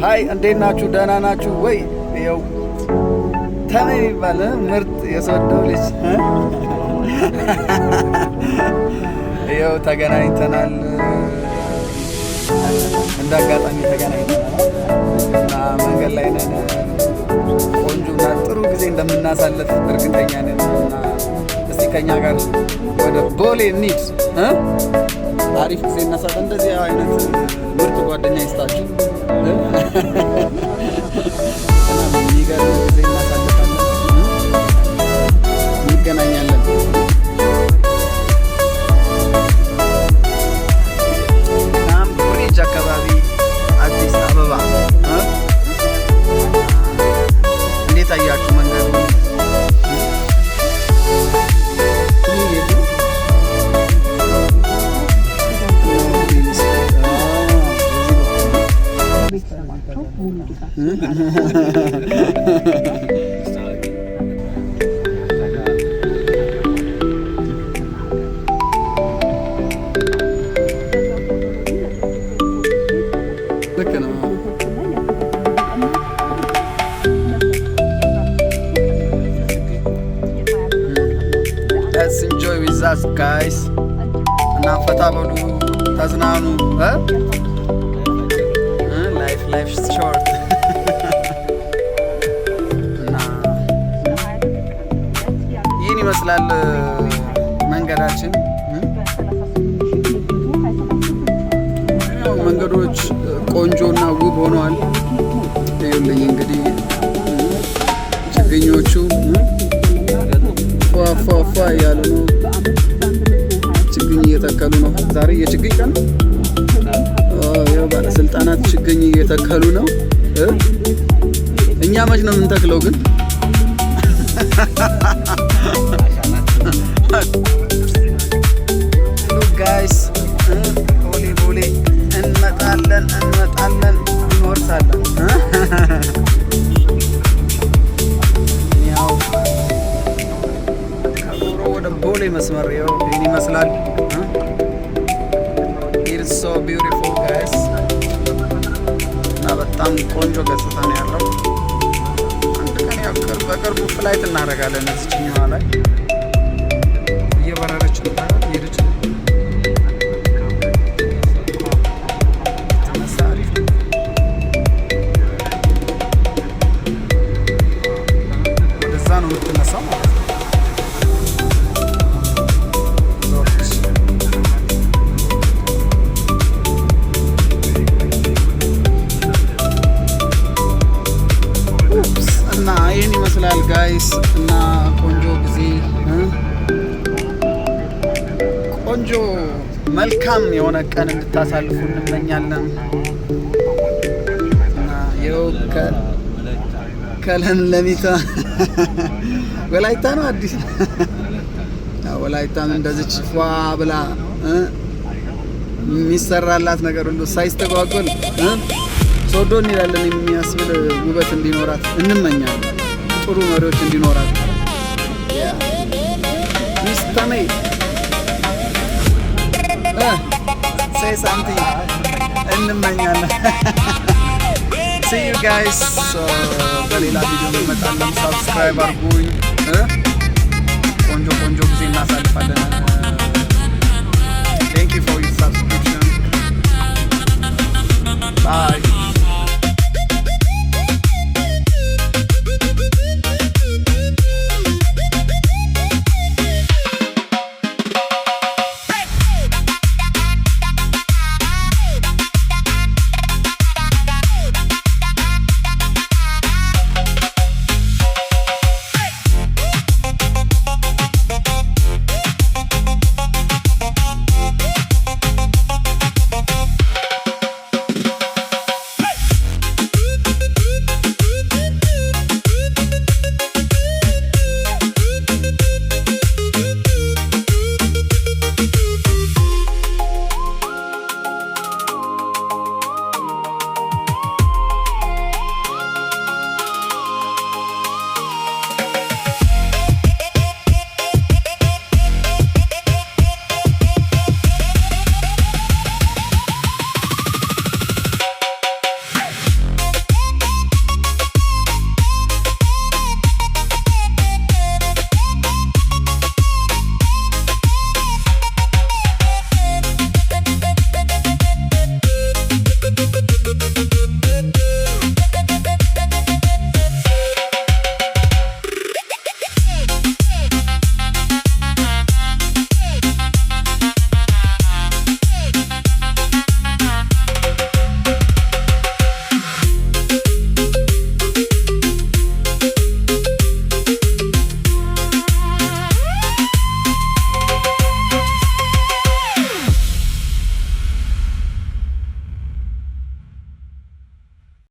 ሃይ እንዴት ናችሁ? ደህና ናችሁ ወይ? ይኸው ተሜ የሚባል ምርጥ የሶዶ ልጅ ይኸው ተገናኝተናል። እንደ አጋጣሚ ተገናኝተናል እና መንገድ ላይ ነን። ቆንጆና ጥሩ ጊዜ እንደምናሳልፍ እርግጠኛ ነን እና እስቲ ከኛ ጋር ወደ ቦሌ እንሂድ። አሪፍ ጊዜ እናሳልፍ። እንደዚህ አይነት ምርጥ ጓደኛ ይስጣችሁ። የሚገርም ጊዜ እናሳልፋለን። እንገናኛለን። ካምብሪጅ አካባቢ አዲስ አበባ። እንዴት አያችሁ መንገዱ? ልክ ነው። Let's enjoy with us guys እና ፈታ በሉ ተዝናኑ። Life is short. እና ይህን ይመስላል መንገዳችን። መንገዶች ቆንጆና ውብ ሆነዋል። ይኸውልኝ እንግዲህ ችግኞቹ ፏፏፏ እያሉ ነው። ችግኝ እየተከሉ ነው። ዛሬ የችግኝ ቀን ነው። ያው ባለስልጣናት ችግኝ እየተከሉ ነው። እኛ መች ነው የምንተክለው ግን? ሉክ ጋይስ ቦሌ እንመጣለን እንወርሳለን። ያው ከጎሮ ወደ ቦሌ መስመር ያው ይህን ይመስላል። It's so beautiful guys እና በጣም ቆንጆ ገጽታ ነው ያለው። አንድ ቀን ያው በቅርቡ ፍላይት እናደርጋለን። እዚህኛዋ ላይ እየበረረች ነው ሄደች። ወደዛ ነው የምትነሳው ማለት ነው። እና ይህን ይመስላል ጋይስ እና ቆንጆ ጊዜ ቆንጆ መልካም የሆነ ቀን እንድታሳልፉ እንመኛለን። እና ይኸው ከለምለሚቷ ወላይታ ነው አዲስ ወላይታም እንደዚች ፏ ብላ የሚሰራላት ነገር ሁሉ ሳይስተጓጎል ሶዶ እንላለን የሚያስብል ውበት እንዲኖራት እንመኛለን። ጥሩ መሪዎች እንዲኖራት ሚስተሜ say something እንመኛለን። see you guys በሌላ ቪዲዮ እንመጣለን። ሰብስክራይብ አድርጉኝ። ቆንጆ ጊዜ እናሳልፋለን። thank you for your subscription. Bye.